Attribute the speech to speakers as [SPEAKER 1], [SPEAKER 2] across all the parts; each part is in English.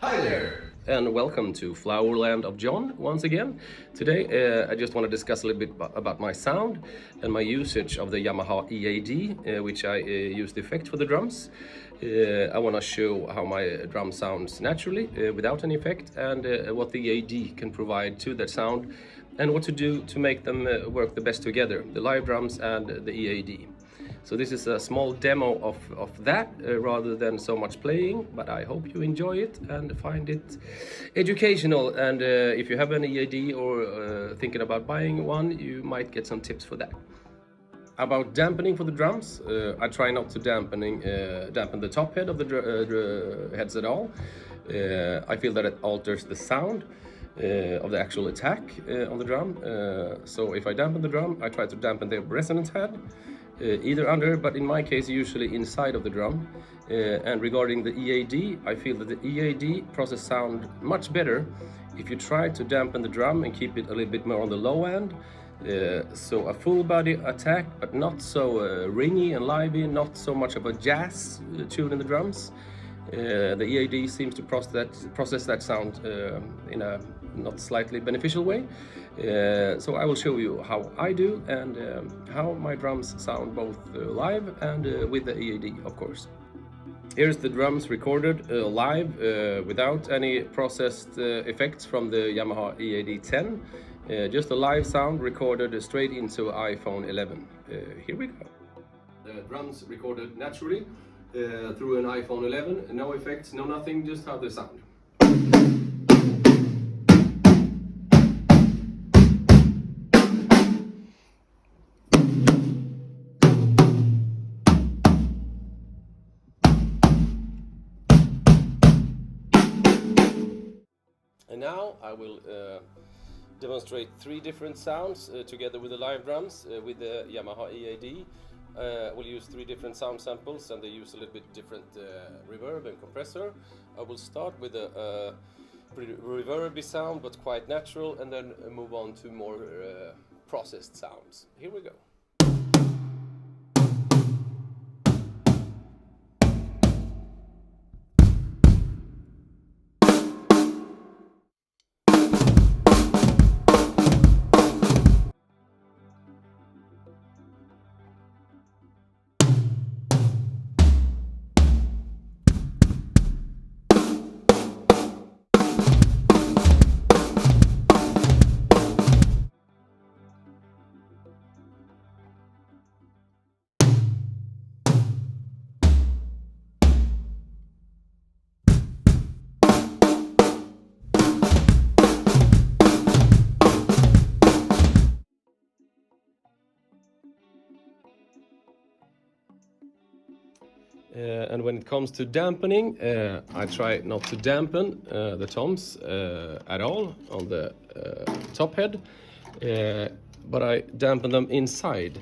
[SPEAKER 1] Hi there! And welcome to Flowerland of John once again. Today I just want to discuss a little bit about my sound and my usage of the Yamaha EAD, which I use the effect for the drums. I want to show how my drum sounds naturally without any effect, and what the EAD can provide to that sound, and what to do to make them work the best together, the live drums and the EAD. So this is a small demo of that rather than so much playing, but I hope you enjoy it and find it educational. And if you have an EAD or thinking about buying one, you might get some tips for that. About dampening for the drums, I try not to dampen the top head of the heads at all. I feel that it alters the sound of the actual attack on the drum. So if I dampen the drum, I try to dampen the resonance head. Either under, but in my case usually inside of the drum. And regarding the EAD, I feel that the EAD process sound much better if you try to dampen the drum and keep it a little bit more on the low end. So a full body attack, but not so ringy and lively, not so much of a jazz tune in the drums. The EAD seems to process that sound in a not slightly beneficial way. So I will show you how I do and how my drums sound both live and with the EAD, of course. Here's the drums recorded live without any processed effects from the Yamaha EAD10. Just a live sound recorded straight into iPhone 11. Here we go. The drums recorded naturally through an iPhone 11, no effects, no nothing, just how they sound. And now I will demonstrate three different sounds together with the live drums with the Yamaha EAD. We'll use three different sound samples, and they use a little bit different reverb and compressor. I will start with a pretty reverby sound, but quite natural, and then move on to more processed sounds. Here we go. And when it comes to dampening, I try not to dampen the toms at all on the top head, but I dampen them inside.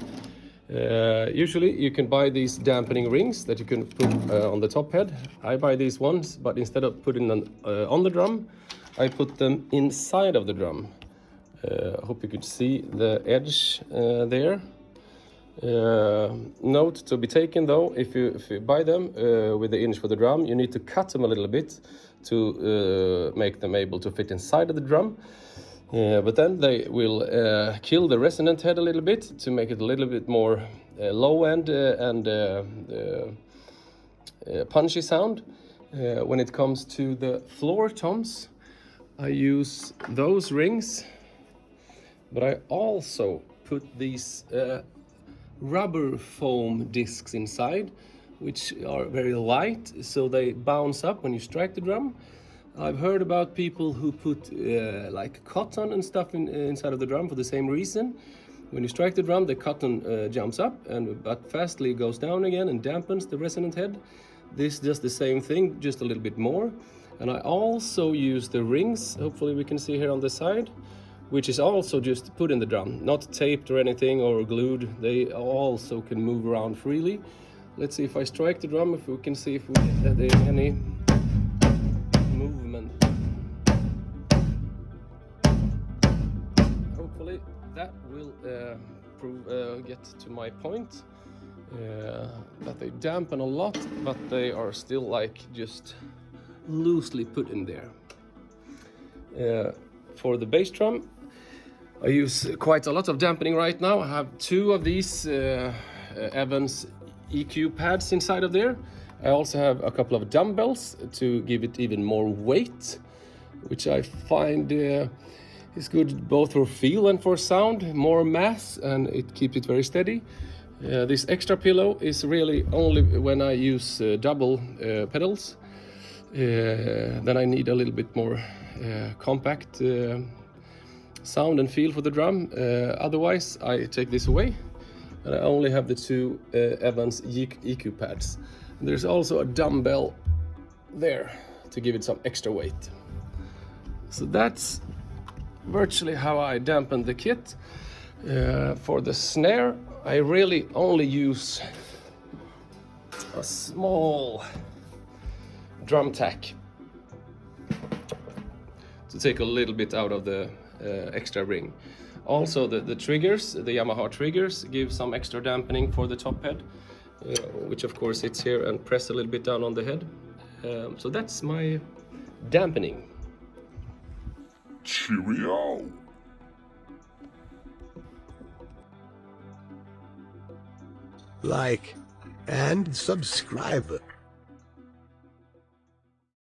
[SPEAKER 1] Usually you can buy these dampening rings that you can put on the top head. I buy these ones, but instead of putting them on the drum, I put them inside of the drum. I hope you could see the edge there. Note to be taken though, if you buy them with the inch for the drum, you need to cut them a little bit to make them able to fit inside of the drum. But then they will kill the resonant head a little bit to make it a little bit more low end and punchy sound. When it comes to the floor toms, I use those rings, but I also put these rubber foam discs inside, which are very light, so they bounce up when you strike the drum. I've heard about people who put like cotton and stuff inside of the drum for the same reason. When you strike the drum, the cotton jumps up but fastly goes down again and dampens the resonant head. This does the same thing, just a little bit more. And I also use the rings, hopefully we can see here on the side, which is also just put in the drum, not taped or anything or glued. They also can move around freely. Let's see if I strike the drum, if we can see if we have any movement. Hopefully that will get to my point. That they dampen a lot, but they are still like just loosely put in there. For the bass drum, I use quite a lot of dampening right now. I have 2 of these Evans EQ pads inside of there. I also have a couple of dumbbells to give it even more weight, which I find is good both for feel and for sound, more mass, and it keeps it very steady. This extra pillow is really only when I use double pedals. Then I need a little bit more compact sound and feel for the drum. Otherwise, I take this away, and I only have the 2 Evans EQ pads. And there's also a dumbbell there to give it some extra weight. So that's virtually how I dampen the kit. For the snare, I really only use a small drum tack to take a little bit out of the extra ring. Also the triggers, the Yamaha triggers, give some extra dampening for the top head, which of course sits here and press a little bit down on the head. So that's my dampening.
[SPEAKER 2] Cheerio!
[SPEAKER 3] Like and subscribe.